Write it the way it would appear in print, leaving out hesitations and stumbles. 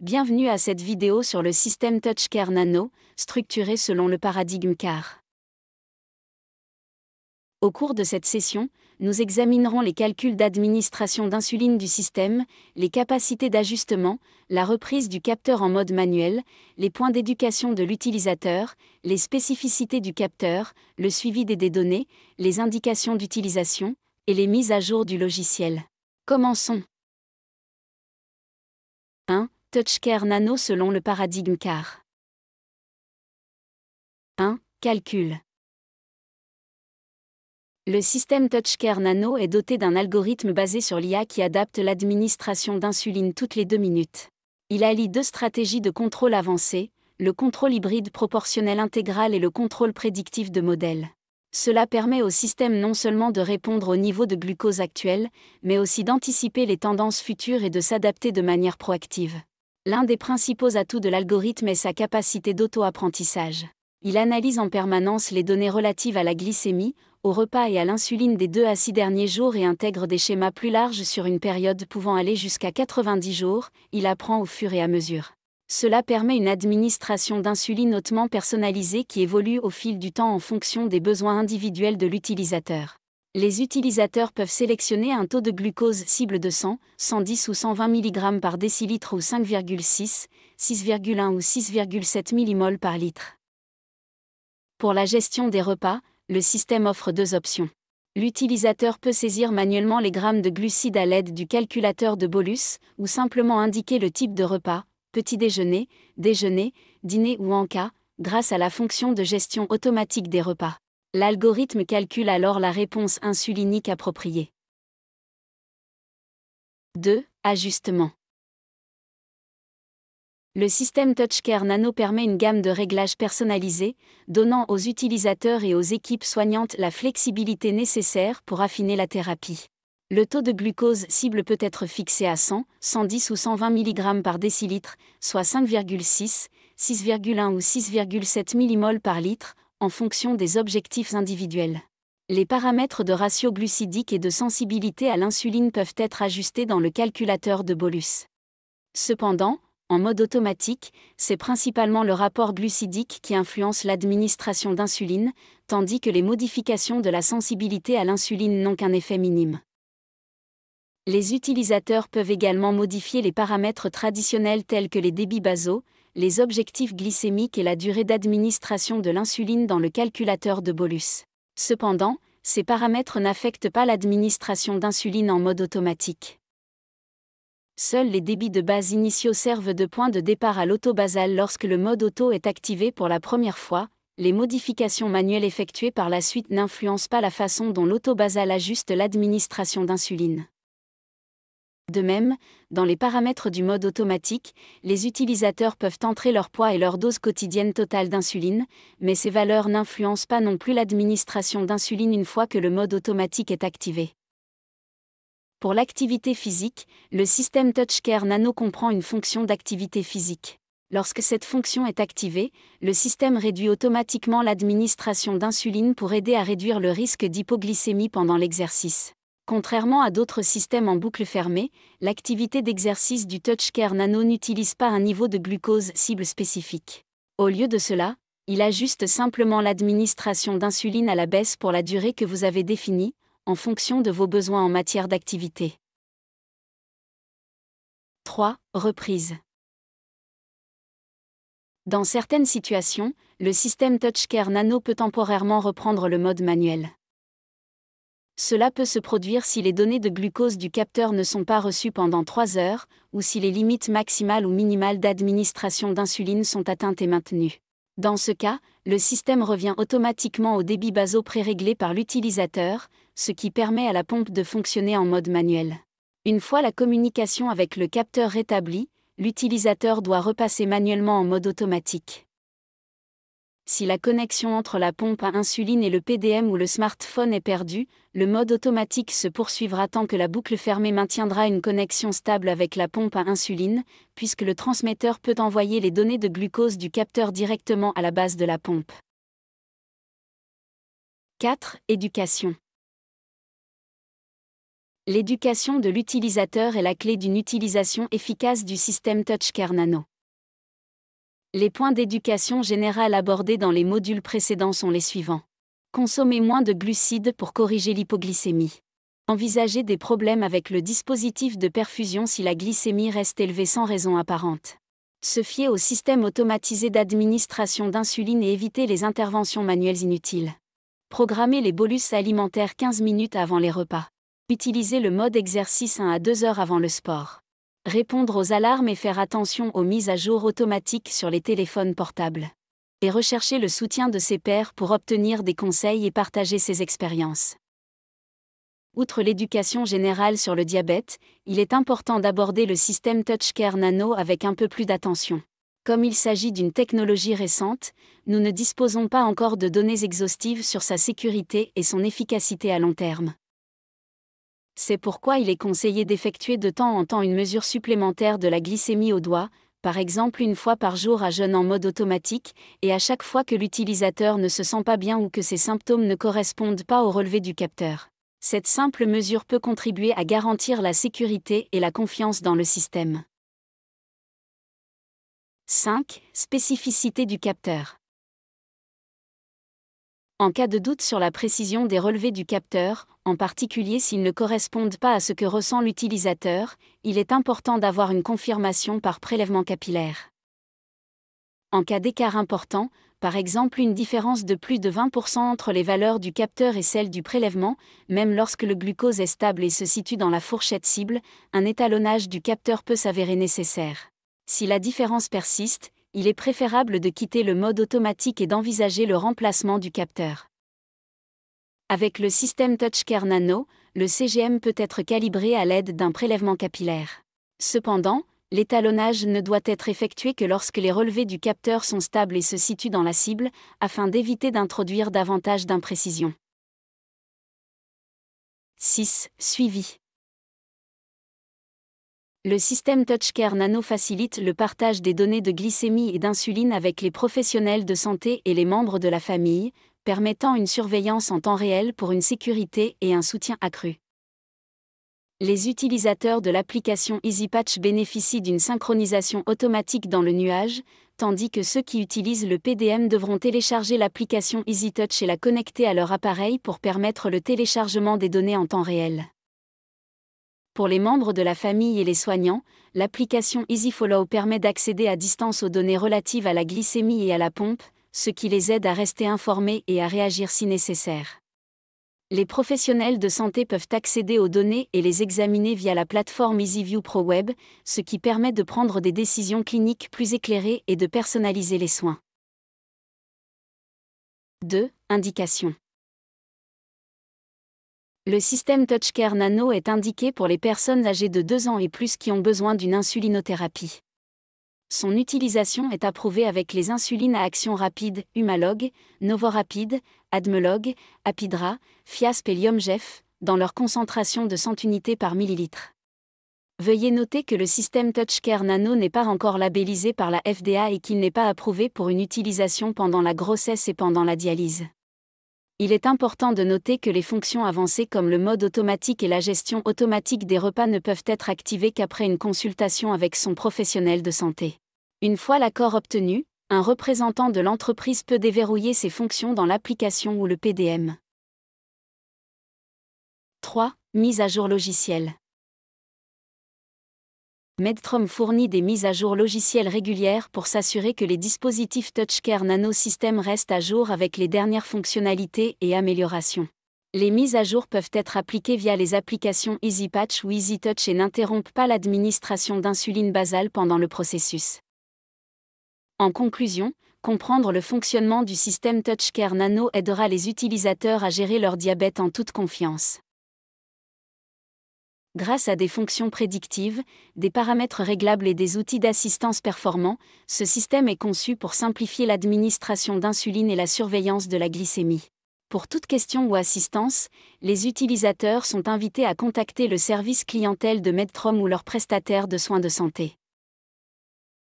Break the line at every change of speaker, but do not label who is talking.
Bienvenue à cette vidéo sur le système TouchCare Nano, structuré selon le paradigme CAR. Au cours de cette session, nous examinerons les calculs d'administration d'insuline du système, les capacités d'ajustement, la reprise du capteur en mode manuel, les points d'éducation de l'utilisateur, les spécificités du capteur, le suivi des données, les indications d'utilisation, et les mises à jour du logiciel. Commençons. 1. TouchCare Nano selon le paradigme CAR. 1. Calcul. Le système TouchCare Nano est doté d'un algorithme basé sur l'IA qui adapte l'administration d'insuline toutes les 2 minutes. Il allie 2 stratégies de contrôle avancées, le contrôle hybride proportionnel intégral et le contrôle prédictif de modèle. Cela permet au système non seulement de répondre au niveau de glucose actuel, mais aussi d'anticiper les tendances futures et de s'adapter de manière proactive. L'un des principaux atouts de l'algorithme est sa capacité d'auto-apprentissage. Il analyse en permanence les données relatives à la glycémie, au repas et à l'insuline des 2 à 6 derniers jours et intègre des schémas plus larges sur une période pouvant aller jusqu'à 90 jours, il apprend au fur et à mesure. Cela permet une administration d'insuline hautement personnalisée qui évolue au fil du temps en fonction des besoins individuels de l'utilisateur. Les utilisateurs peuvent sélectionner un taux de glucose cible de 100, 110 ou 120 mg par décilitre ou 5,6, 6,1 ou 6,7 mmol par litre. Pour la gestion des repas, le système offre 2 options. L'utilisateur peut saisir manuellement les grammes de glucides à l'aide du calculateur de bolus, ou simplement indiquer le type de repas, petit déjeuner, déjeuner, dîner ou encas, grâce à la fonction de gestion automatique des repas. L'algorithme calcule alors la réponse insulinique appropriée. 2. Ajustement. Le système TouchCare Nano permet une gamme de réglages personnalisés, donnant aux utilisateurs et aux équipes soignantes la flexibilité nécessaire pour affiner la thérapie. Le taux de glucose cible peut être fixé à 100, 110 ou 120 mg par décilitre, soit 5,6, 6,1 ou 6,7 mmol par litre, en fonction des objectifs individuels. Les paramètres de ratio glucidique et de sensibilité à l'insuline peuvent être ajustés dans le calculateur de bolus. Cependant, en mode automatique, c'est principalement le rapport glucidique qui influence l'administration d'insuline, tandis que les modifications de la sensibilité à l'insuline n'ont qu'un effet minime. Les utilisateurs peuvent également modifier les paramètres traditionnels tels que les débits basaux, les objectifs glycémiques et la durée d'administration de l'insuline dans le calculateur de bolus. Cependant, ces paramètres n'affectent pas l'administration d'insuline en mode automatique. Seuls les débits de base initiaux servent de point de départ à l'autobasal lorsque le mode auto est activé pour la première fois. Les modifications manuelles effectuées par la suite n'influencent pas la façon dont l'autobasal ajuste l'administration d'insuline. De même, dans les paramètres du mode automatique, les utilisateurs peuvent entrer leur poids et leur dose quotidienne totale d'insuline, mais ces valeurs n'influencent pas non plus l'administration d'insuline une fois que le mode automatique est activé. Pour l'activité physique, le système TouchCare Nano comprend une fonction d'activité physique. Lorsque cette fonction est activée, le système réduit automatiquement l'administration d'insuline pour aider à réduire le risque d'hypoglycémie pendant l'exercice. Contrairement à d'autres systèmes en boucle fermée, l'activité d'exercice du TouchCare Nano n'utilise pas un niveau de glucose cible spécifique. Au lieu de cela, il ajuste simplement l'administration d'insuline à la baisse pour la durée que vous avez définie, en fonction de vos besoins en matière d'activité. 3. Reprise. Dans certaines situations, le système TouchCare Nano peut temporairement reprendre le mode manuel. Cela peut se produire si les données de glucose du capteur ne sont pas reçues pendant 3 heures, ou si les limites maximales ou minimales d'administration d'insuline sont atteintes et maintenues. Dans ce cas, le système revient automatiquement au débit basaux préréglé par l'utilisateur, ce qui permet à la pompe de fonctionner en mode manuel. Une fois la communication avec le capteur rétablie, l'utilisateur doit repasser manuellement en mode automatique. Si la connexion entre la pompe à insuline et le PDM ou le smartphone est perdue, le mode automatique se poursuivra tant que la boucle fermée maintiendra une connexion stable avec la pompe à insuline, puisque le transmetteur peut envoyer les données de glucose du capteur directement à la base de la pompe. 4. Éducation. L'éducation de l'utilisateur est la clé d'une utilisation efficace du système TouchCare Nano. Les points d'éducation générale abordés dans les modules précédents sont les suivants. Consommer moins de glucides pour corriger l'hypoglycémie. Envisager des problèmes avec le dispositif de perfusion si la glycémie reste élevée sans raison apparente. Se fier au système automatisé d'administration d'insuline et éviter les interventions manuelles inutiles. Programmer les bolus alimentaires 15 minutes avant les repas. Utiliser le mode exercice 1 à 2 heures avant le sport. Répondre aux alarmes et faire attention aux mises à jour automatiques sur les téléphones portables. Et rechercher le soutien de ses pairs pour obtenir des conseils et partager ses expériences. Outre l'éducation générale sur le diabète, il est important d'aborder le système TouchCare Nano avec un peu plus d'attention. Comme il s'agit d'une technologie récente, nous ne disposons pas encore de données exhaustives sur sa sécurité et son efficacité à long terme. C'est pourquoi il est conseillé d'effectuer de temps en temps une mesure supplémentaire de la glycémie au doigt, par exemple une fois par jour à jeûne en mode automatique, et à chaque fois que l'utilisateur ne se sent pas bien ou que ses symptômes ne correspondent pas au relevé du capteur. Cette simple mesure peut contribuer à garantir la sécurité et la confiance dans le système. 5. Spécificité du capteur. En cas de doute sur la précision des relevés du capteur, en particulier s'ils ne correspondent pas à ce que ressent l'utilisateur, il est important d'avoir une confirmation par prélèvement capillaire. En cas d'écart important, par exemple une différence de plus de 20% entre les valeurs du capteur et celles du prélèvement, même lorsque le glucose est stable et se situe dans la fourchette cible, un étalonnage du capteur peut s'avérer nécessaire. Si la différence persiste, il est préférable de quitter le mode automatique et d'envisager le remplacement du capteur. Avec le système TouchCare Nano, le CGM peut être calibré à l'aide d'un prélèvement capillaire. Cependant, l'étalonnage ne doit être effectué que lorsque les relevés du capteur sont stables et se situent dans la cible, afin d'éviter d'introduire davantage d'imprécisions. 6. Suivi. Le système TouchCare Nano facilite le partage des données de glycémie et d'insuline avec les professionnels de santé et les membres de la famille, permettant une surveillance en temps réel pour une sécurité et un soutien accru. Les utilisateurs de l'application EasyPatch bénéficient d'une synchronisation automatique dans le nuage, tandis que ceux qui utilisent le PDM devront télécharger l'application EasyTouch et la connecter à leur appareil pour permettre le téléchargement des données en temps réel. Pour les membres de la famille et les soignants, l'application EasyFollow permet d'accéder à distance aux données relatives à la glycémie et à la pompe, ce qui les aide à rester informés et à réagir si nécessaire. Les professionnels de santé peuvent accéder aux données et les examiner via la plateforme EasyView Pro Web, ce qui permet de prendre des décisions cliniques plus éclairées et de personnaliser les soins. 2. Indications. Le système TouchCare Nano est indiqué pour les personnes âgées de 2 ans et plus qui ont besoin d'une insulinothérapie. Son utilisation est approuvée avec les insulines à action rapide Humalog, Novorapid, Admelog, Apidra, Fiasp et Lyumjev, dans leur concentration de 100 unités par millilitre. Veuillez noter que le système TouchCare Nano n'est pas encore labellisé par la FDA et qu'il n'est pas approuvé pour une utilisation pendant la grossesse et pendant la dialyse. Il est important de noter que les fonctions avancées comme le mode automatique et la gestion automatique des repas ne peuvent être activées qu'après une consultation avec son professionnel de santé. Une fois l'accord obtenu, un représentant de l'entreprise peut déverrouiller ces fonctions dans l'application ou le PDM. 3. Mise à jour logicielle. Medtrom fournit des mises à jour logicielles régulières pour s'assurer que les dispositifs TouchCare Nano System restent à jour avec les dernières fonctionnalités et améliorations. Les mises à jour peuvent être appliquées via les applications EasyPatch ou EasyTouch et n'interrompent pas l'administration d'insuline basale pendant le processus. En conclusion, comprendre le fonctionnement du système TouchCare Nano aidera les utilisateurs à gérer leur diabète en toute confiance. Grâce à des fonctions prédictives, des paramètres réglables et des outils d'assistance performants, ce système est conçu pour simplifier l'administration d'insuline et la surveillance de la glycémie. Pour toute question ou assistance, les utilisateurs sont invités à contacter le service clientèle de Medtrom ou leur prestataire de soins de santé.